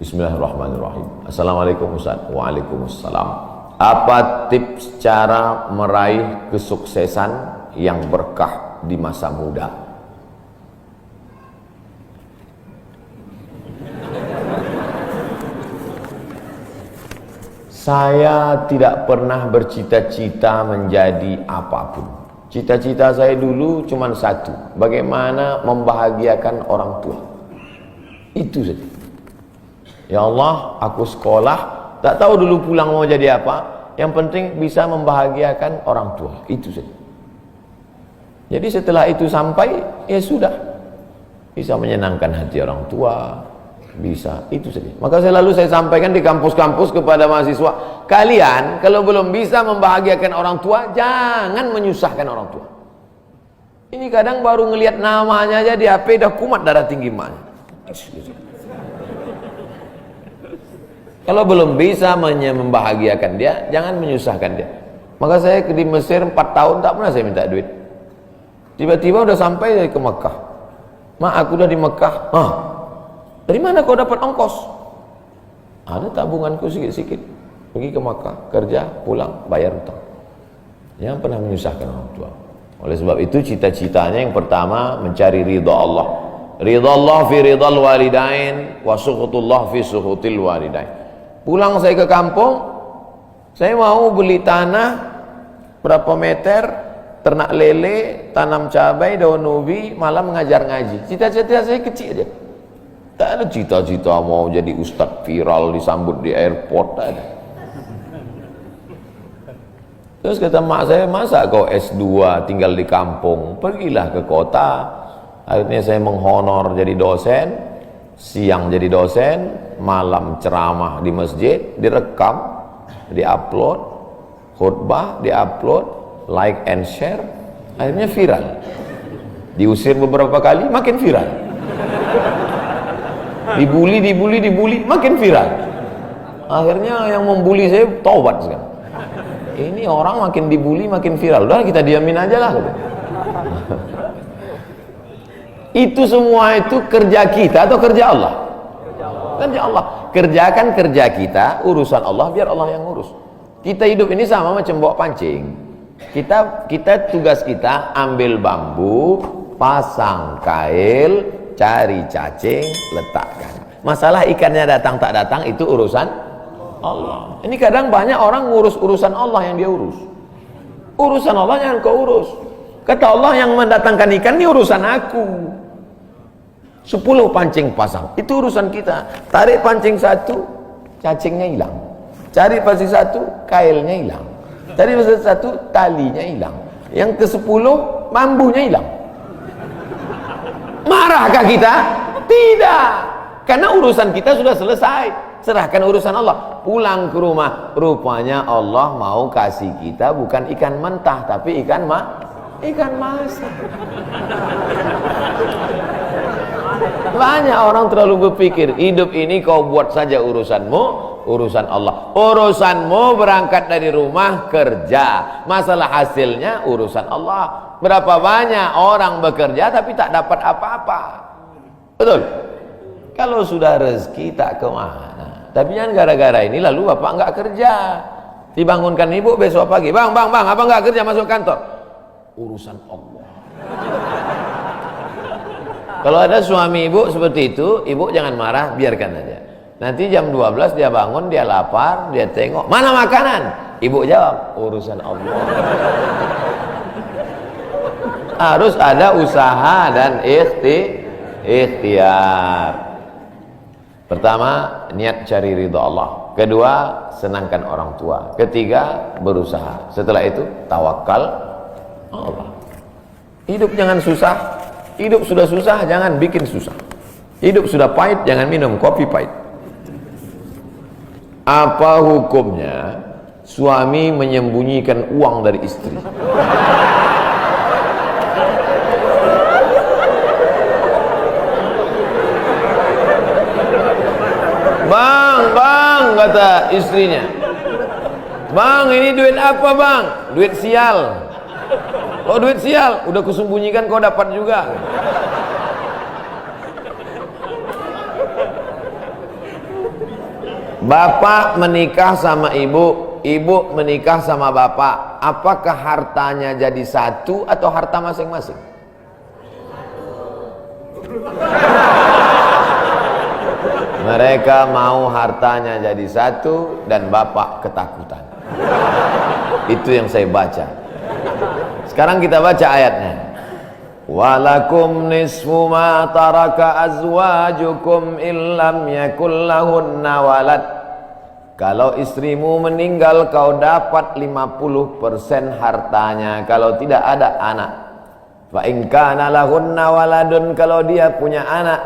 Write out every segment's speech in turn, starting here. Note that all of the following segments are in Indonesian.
Bismillahirrahmanirrahim. Assalamualaikum Ustaz. Waalaikumsalam. Apa tips cara meraih kesuksesan yang berkah di masa muda? Saya tidak pernah bercita-cita menjadi apapun. Cita-cita saya dulu cuma satu, bagaimana membahagiakan orang tua. Itu saja. Ya Allah, aku sekolah, tak tahu dulu pulang mau jadi apa, yang penting bisa membahagiakan orang tua. Itu saja. Jadi setelah itu sampai, ya sudah, bisa menyenangkan hati orang tua, bisa, itu saja. Maka selalu saya sampaikan di kampus-kampus kepada mahasiswa, kalian kalau belum bisa membahagiakan orang tua, jangan menyusahkan orang tua. Ini kadang baru ngelihat namanya aja di HP dah kumat darah tinggi man. Kalau belum bisa membahagiakan dia, jangan menyusahkan dia. Maka saya di Mesir 4 tahun tak pernah saya minta duit. Tiba-tiba udah sampai ke Mekah. Mak, aku udah di Mekah. Dari mana kau dapat ongkos? Ada tabunganku sikit-sikit. Pergi ke Mekah, kerja, pulang, bayar hutang. Jangan pernah menyusahkan orang tua. Oleh sebab itu cita-citanya yang pertama mencari ridha Allah. Ridha Allah fi ridhal walidain wa sukhutullah fi sukhutil walidain. Pulang saya ke kampung, saya mau beli tanah berapa meter, ternak lele, tanam cabai, daun ubi, malam mengajar ngaji. Cita-cita saya kecil aja. Tak ada cita-cita mau jadi ustadz viral disambut di airport, tak ada. Terus kata mak saya, masa kau S2 tinggal di kampung, pergilah ke kota. Akhirnya saya menghonor jadi dosen, siang jadi dosen, malam ceramah di masjid, direkam, diupload, khutbah diupload, like and share, akhirnya viral. Diusir beberapa kali, makin viral. Dibully, makin viral. Akhirnya yang membuli saya taubat sekarang. Ini orang makin dibully, makin viral. Udah kita diamin aja lah. Itu semua itu kerja kita atau kerja Allah? Kerja Allah. Kerjakan kerja kita, urusan Allah biar Allah yang urus. Kita hidup ini sama macam bawa pancing. Kita tugas kita ambil bambu, pasang kail, cari cacing, letakkan. Masalah ikannya datang tak datang itu urusan Allah. Ini kadang banyak orang ngurus urusan Allah yang dia urus. Urusan Allah yang kau urus. Kata Allah, yang mendatangkan ikan ini urusan aku. 10 pancing pasang, itu urusan kita. Tarik pancing 1, cacingnya hilang. Cari pancing 1, kailnya hilang. Cari pancing 1, talinya hilang. Yang ke-10, bambunya hilang. Marahkah kita? Tidak. Karena urusan kita sudah selesai. Serahkan urusan Allah. Pulang ke rumah, rupanya Allah mau kasih kita bukan ikan mentah, tapi ikan masak. Banyak orang terlalu berpikir hidup ini kau buat saja urusanmu, urusan Allah. Urusanmu berangkat dari rumah kerja, masalah hasilnya urusan Allah. Berapa banyak orang bekerja tapi tak dapat apa-apa. Betul? Kalau sudah rezeki tak kemana. Tapi jangan gara-gara ini lalu bapak enggak kerja. Dibangunkan ibu besok pagi, bang, apa enggak kerja masuk kantor? Urusan Allah. Kalau ada suami ibu seperti itu, ibu jangan marah, biarkan aja. Nanti jam 12 dia bangun, dia lapar, dia tengok, mana makanan? Ibu jawab, urusan Allah. Harus ada usaha dan ikhtiar. Pertama, niat cari ridha Allah. Kedua, senangkan orang tua. Ketiga, berusaha. Setelah itu, tawakal Allah. Hidup jangan susah. Hidup sudah susah, jangan bikin susah. Hidup sudah pahit, jangan minum kopi pahit. Apa hukumnya suami menyembunyikan uang dari istri? Bang, kata istrinya. Bang, ini duit apa bang? Duit sial. Oh duit sial, udah kusembunyikan kau dapat juga. Bapak menikah sama ibu, ibu menikah sama bapak, apakah hartanya jadi satu atau harta masing-masing? Mereka mau hartanya jadi satu dan bapak ketakutan. Itu yang saya baca. Sekarang kita baca ayatnya. Walakum nisfu ma taraka azwajukum illam yakul lahunna walad. Kalau istrimu meninggal kau dapat 50% hartanya kalau tidak ada anak. Fa in kana lahunna waladun, kalau dia punya anak,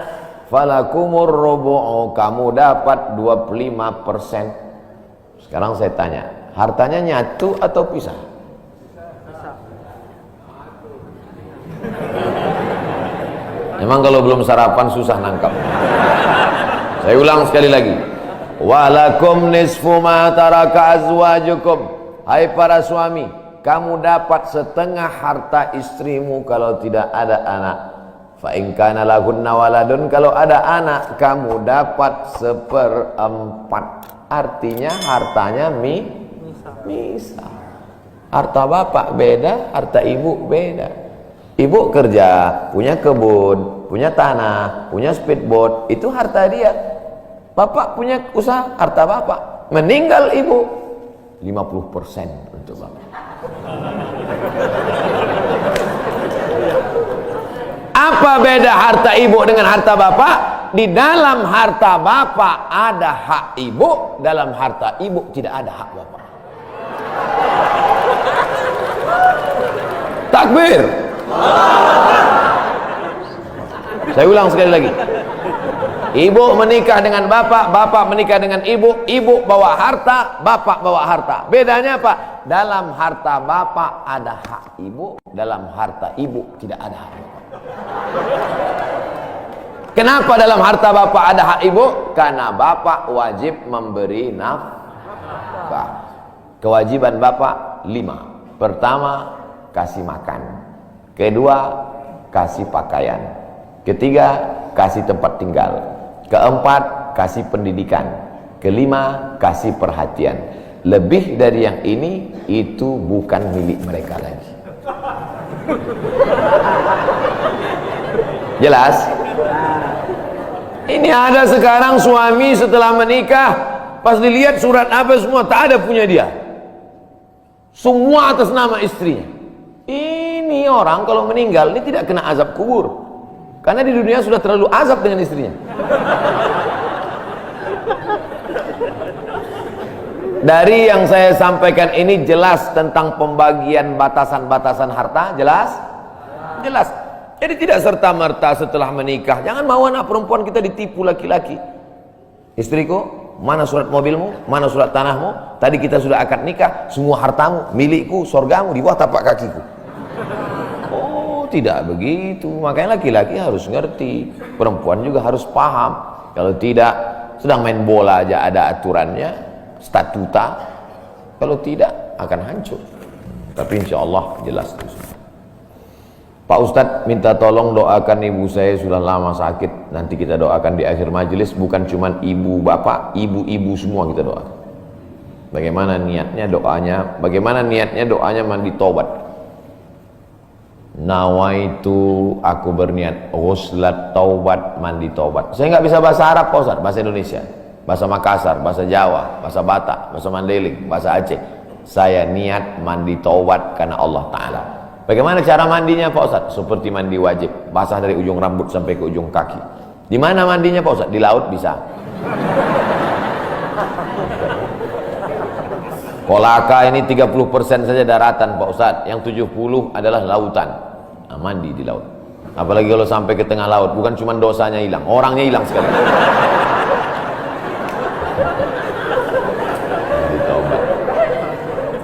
falakumur rubu'u, kamu dapat 25%. Sekarang saya tanya, hartanya nyatu atau pisah? Memang kalau belum sarapan susah nangkap. Saya ulang sekali lagi. Walakum nisfu ma taraka azwajukum. Hai para suami, kamu dapat setengah harta istrimu kalau tidak ada anak. Fa in kana lahunna waladun, kalau ada anak kamu dapat 1/4. Artinya hartanya misah. Harta bapak beda, harta ibu beda. Ibu kerja, punya kebun, punya tanah, punya speedboat, itu harta dia. Bapak punya usaha, harta bapak. Meninggal ibu, 50% untuk bapak. Apa beda harta ibu dengan harta bapak? Di dalam harta bapak ada hak ibu, dalam harta ibu tidak ada hak bapak. Takbir. Saya ulang sekali lagi. Ibu menikah dengan bapak, bapak menikah dengan ibu, ibu bawa harta, bapak bawa harta. Bedanya apa? Dalam harta bapak ada hak ibu, dalam harta ibu tidak ada hak bapak. Kenapa dalam harta bapak ada hak ibu? Karena bapak wajib memberi nafkah. Kewajiban bapak 5. Pertama, kasih makan. Kedua, kasih pakaian. Ketiga, kasih tempat tinggal. Keempat, kasih pendidikan. Kelima, kasih perhatian. Lebih dari yang ini, itu bukan milik mereka lagi. Jelas? Ini ada sekarang suami setelah menikah, pas dilihat surat apa semua, tak ada punya dia. Semua atas nama istrinya. Ini orang kalau meninggal, ini tidak kena azab kubur. Karena di dunia sudah terlalu azab dengan istrinya. Dari yang saya sampaikan ini jelas tentang pembagian batasan-batasan harta, jelas? Jelas. Jadi tidak serta-merta setelah menikah, jangan mau anak perempuan kita ditipu laki-laki. Istriku, mana surat mobilmu, mana surat tanahmu, tadi kita sudah akad nikah, semua hartamu, milikku, surgamu di bawah tapak kakiku. Oh, tidak begitu. Makanya laki-laki harus ngerti, perempuan juga harus paham. Kalau tidak, sedang main bola aja ada aturannya, statuta. Kalau tidak, akan hancur. Tapi insya Allah jelas itu. Pak Ustadz minta tolong doakan ibu saya, sudah lama sakit. Nanti kita doakan di akhir majelis. Bukan cuma ibu bapak, ibu-ibu semua kita doakan. Bagaimana niatnya doanya? Bagaimana niatnya doanya mandi taubat? Nawaitu, aku berniat ghuslat taubat, mandi taubat. Saya nggak bisa bahasa Arab Pak Ustadz, bahasa Indonesia, bahasa Makassar, bahasa Jawa, bahasa Batak, bahasa Mandailing, bahasa Aceh. Saya niat mandi taubat karena Allah Ta'ala. Bagaimana cara mandinya Pak Ustadz? Seperti mandi wajib, basah dari ujung rambut sampai ke ujung kaki. Di mana mandinya Pak Ustadz? Di laut bisa. Kolaka ini 30% saja daratan Pak Ustadz, yang 70 adalah lautan. Nah, mandi di laut. Apalagi kalau sampai ke tengah laut, bukan cuma dosanya hilang, orangnya hilang sekali.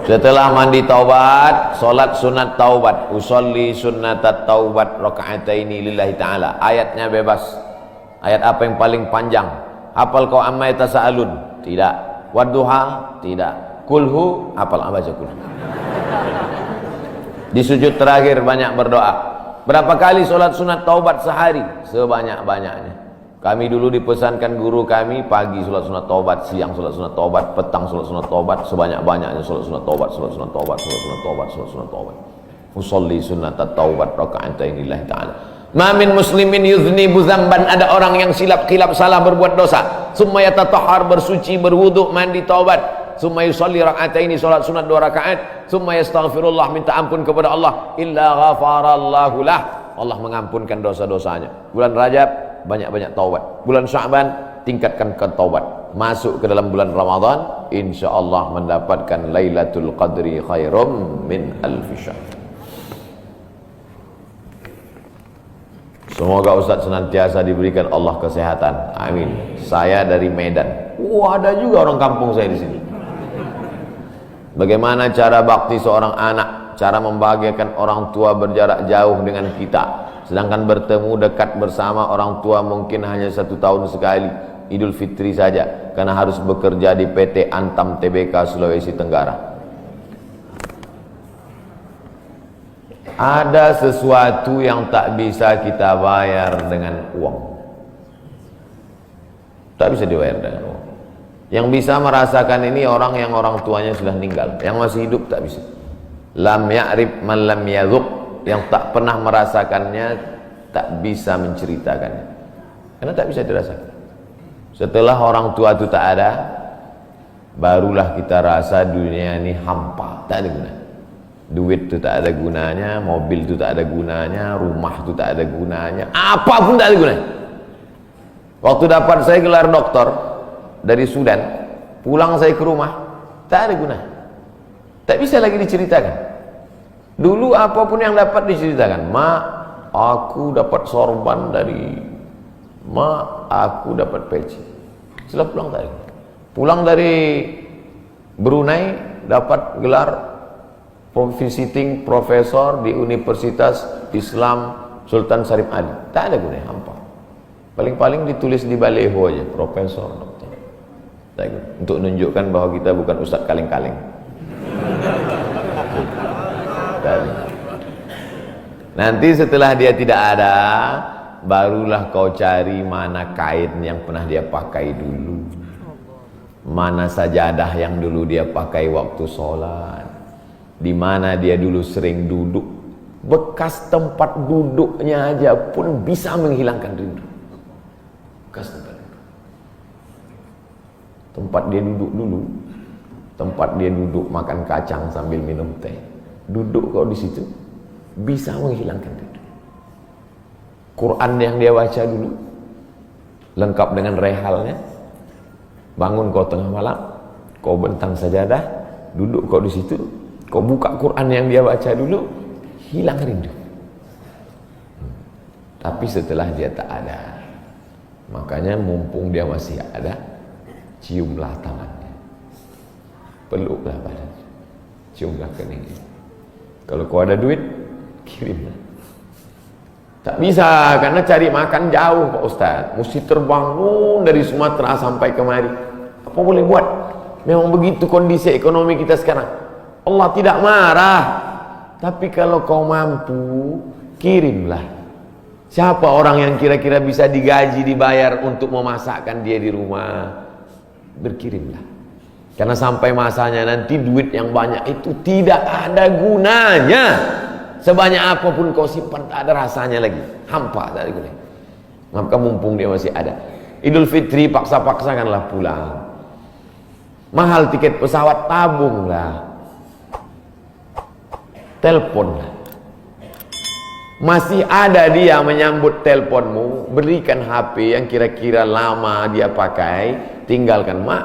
Setelah mandi taubat, solat sunat taubat, usolli sunnatat taubat raka'ataini lillahi ta'ala. Ayatnya bebas. Ayat apa yang paling panjang? Hafal kau amma yatasaalun? Tidak. Wadduha? Tidak. Kulhu? Hafal baca kulhu. Di sujud terakhir banyak berdoa. Berapa kali solat sunat taubat sehari? Sebanyak-banyaknya. Kami dulu dipesankan guru kami, pagi sholat sunat taubat, siang sholat sunat taubat, petang sholat sunat taubat, sebanyak-banyaknya sholat sunat taubat, sholat sunat taubat, sholat sunat taubat, sholat sunat taubat. Usolli sunat taubat raka'atain lillahi ta'ala. Ma min muslimin yudhnibu dzamban, ada orang yang silap salah berbuat dosa, summa yatatahhar, bersuci, berwudu, mandi, taubat, summa yusolli raka'ataini, sholat sunat 2 rakaat, summa yastaghfirullah, minta ampun kepada Allah, illa ghafarallahu lah, Allah mengampunkan dosa-dosanya. Bulan Rajab banyak-banyak taubat, bulan Sya'ban tingkatkan ke taubat, masuk ke dalam bulan Ramadan insyaallah mendapatkan Lailatul Qadri khairum min alfi syahr. Semoga Ustaz senantiasa diberikan Allah kesehatan, amin. Saya dari Medan. Ada juga orang kampung saya di sini. Bagaimana cara bakti seorang anak, cara membahagiakan orang tua berjarak jauh dengan kita, sedangkan bertemu dekat bersama orang tua mungkin hanya 1 tahun sekali, Idul Fitri saja, karena harus bekerja di PT Antam Tbk Sulawesi Tenggara. Ada sesuatu yang tak bisa kita bayar dengan uang, tak bisa dibayar dengan uang. Yang bisa merasakan ini orang yang orang tuanya sudah meninggal, yang masih hidup tak bisa. Lam ya'rif man lam yadhuq, yang tak pernah merasakannya tak bisa menceritakannya, karena tak bisa dirasakan. Setelah orang tua itu tak ada, barulah kita rasa dunia ini hampa, tak ada gunanya. Duit itu tak ada gunanya, mobil itu tak ada gunanya, rumah itu tak ada gunanya, apapun tak ada gunanya. Waktu dapat saya gelar doktor dari Sudan, pulang saya ke rumah, tak ada gunanya, tak bisa lagi diceritakan. Dulu apapun yang dapat diceritakan, mak, aku dapat sorban dari mak, aku dapat peci. Setelah pulang tadi, pulang dari Brunei dapat gelar visiting profesor di Universitas Islam Sultan Syarif Ali, tak ada gunanya, hampa. Paling-paling ditulis di baleho aja, profesor, dokter. Untuk menunjukkan bahwa kita bukan ustadz kaleng-kaleng. Nanti setelah dia tidak ada, barulah kau cari mana kain yang pernah dia pakai dulu, mana sajadah yang dulu dia pakai waktu sholat, di mana dia dulu sering duduk. Bekas tempat duduknya aja pun bisa menghilangkan rindu. Bekas tempat dia duduk dulu, tempat dia duduk makan kacang sambil minum teh, duduk kau di situ bisa menghilangkan rindu. Quran yang dia baca dulu lengkap dengan rehalnya, bangun kau tengah malam, kau bentang sajadah, duduk kau di situ, kau buka Quran yang dia baca dulu, hilang rindu. Tapi setelah dia tak ada, makanya mumpung dia masih ada, ciumlah tangannya, peluklah badannya, ciumlah keningnya. Kalau kau ada duit, kirimlah. Tak bisa, karena cari makan jauh Pak Ustaz, mesti terbang dari Sumatera sampai kemari. Apa boleh buat? Memang begitu kondisi ekonomi kita sekarang. Allah tidak marah, tapi kalau kau mampu, kirimlah. Siapa orang yang kira-kira bisa digaji, dibayar untuk memasakkan dia di rumah? Berkirimlah. Karena sampai masanya nanti duit yang banyak itu tidak ada gunanya. Sebanyak apapun kau simpan, tak ada rasanya lagi, hampa, tak ada gunanya. Maka mumpung dia masih ada, Idul Fitri paksa-paksakanlah pulang. Mahal tiket pesawat, tabunglah, teleponlah. Masih ada dia menyambut teleponmu, berikan HP yang kira-kira lama dia pakai, tinggalkan. Mak,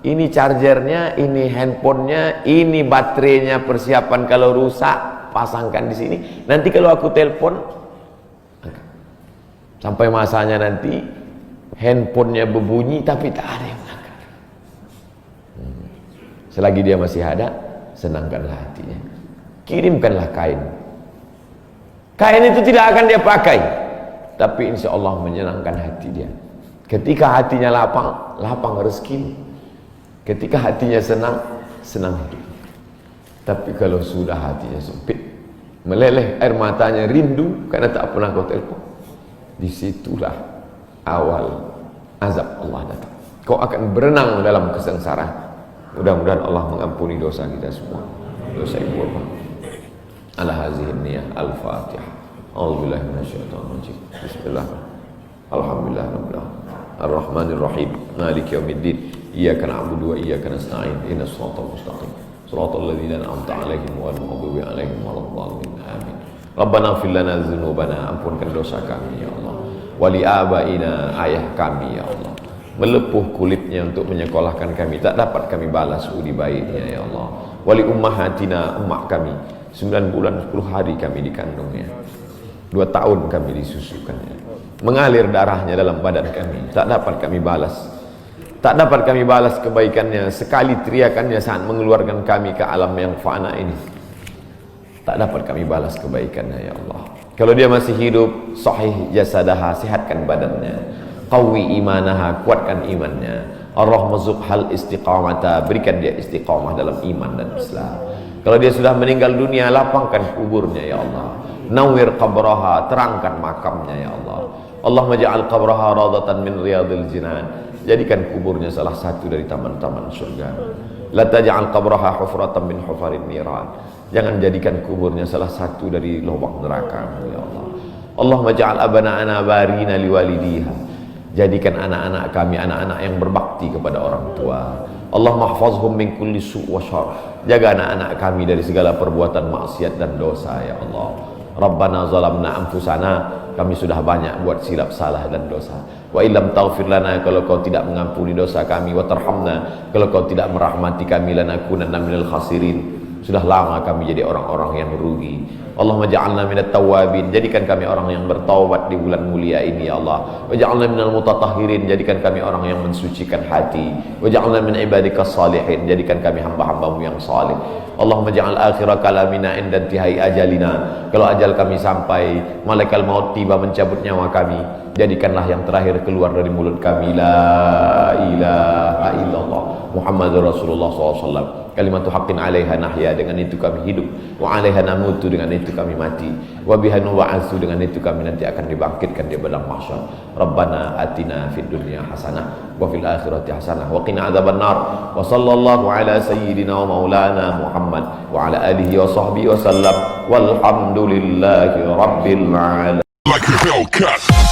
ini chargernya, ini handphonenya, ini baterainya, persiapan kalau rusak pasangkan di sini. Nanti kalau aku telepon, sampai masanya nanti handphonenya berbunyi tapi tak ada yang mengangkat. Selagi dia masih ada, senangkanlah hatinya, kirimkanlah kain. Kain itu tidak akan dia pakai, tapi insya Allah menyenangkan hati dia. Ketika hatinya lapang, lapang rezeki. Ketika hatinya senang, senang hidup. Tapi kalau sudah hatinya sempit, meleleh air matanya rindu karena tak pernah kau telepon, disitulah awal azab Allah datang. Kau akan berenang dalam kesengsaraan. Mudah-mudahan Allah mengampuni dosa kita semua. Dosa ibu bapa. Ala hazihi niyah al-Fatihah. A'udzubillahi minasyaitonir rajim. Bismillah. Alhamdulillah rabbil alamin. Ar-Rahmanir Rahim. Maliki yaumiddin. Iyyaka na'budu wa iyyaka nasta'in. Ihdinas siratal mustaqim. Siratal ladzina an'amta 'alaihim ghairil maghdubi 'alaihim waladdallin. Amin. Rabbana ighfir lana dzunubana, ampunkan dosa kami ya Allah. Wali abaina, ayah kami ya Allah. Melepuh kulitnya untuk menyekolahkan kami, tak dapat kami balas budi baiknya ya Allah. Wali ummahatina, emak kami, 9 bulan 10 hari kami dikandungnya, 2 tahun kami disusukannya, mengalir darahnya dalam badan kami, tak dapat kami balas. Tak dapat kami balas kebaikannya, sekali teriakannya saat mengeluarkan kami ke alam yang fana ini, tak dapat kami balas kebaikannya ya Allah. Kalau dia masih hidup, sahih jasadaha, sehatkan badannya, qawi imanaha, kuatkan imannya, ar-rahmazuqhal istiqamata, berikan dia istiqamah dalam iman dan Islam. Kalau dia sudah meninggal dunia, lapangkan kuburnya ya Allah. Nawwir qabraha, terangkan makamnya ya Allah. Allahumma ja'al qabraha radatan min riyadil jinan, jadikan kuburnya salah satu dari taman-taman surga. La taj'al qabraha hufratan min hufarin niran, jangan jadikan kuburnya salah satu dari lubang neraka ya Allah. Allahumma ja'al abana'ana barina liwalidiha, jadikan anak-anak kami anak-anak yang berbakti kepada orang tua. Allahumma hafazhum min kulli su' wa syarr, jaga anak-anak kami dari segala perbuatan maksiat dan dosa ya Allah. Rabbana zalamna anfusana, kami sudah banyak buat silap salah dan dosa. Wa illam taghfir lana, kalau kau tidak mengampuni dosa kami, wa tarhamna, kalau kau tidak merahmati kami, lanakunanna minal khasirin, sudah lama kami jadi orang-orang yang merugi. Allahumma ja'alna minat tawabin, jadikan kami orang yang bertaubat di bulan mulia ini ya Allah. Wa ja'alna minal mutatahhirin, jadikan kami orang yang mensucikan hati. Wa ja'alna min ibadikas salihin, jadikan kami hamba-hambamu yang saleh. Allahumma ja'al akhira kalamina inda intihai ajalina, kalau ajal kami sampai, malaikat maut tiba mencabut nyawa kami, jadikanlah yang terakhir keluar dari mulut kami la ilaha illallah Muhammadur Rasulullah SAW, kalimatu haqqin alaiha nahya, dengan itu kami hidup, wa alaiha namutu, dengan itu kami mati, wa biha nu'azu, dengan itu kami nanti akan dibangkitkan di padang mahsyar. Rabbana atina fid dunya hasanah wa fil akhirati hasanah wa qina adzabannar. Wa sallallahu ala sayyidina wa maulana Muhammad wa ala alihi wa sahbihi wa sallam, walhamdulillahi rabbil alamin. Like a Hellcat.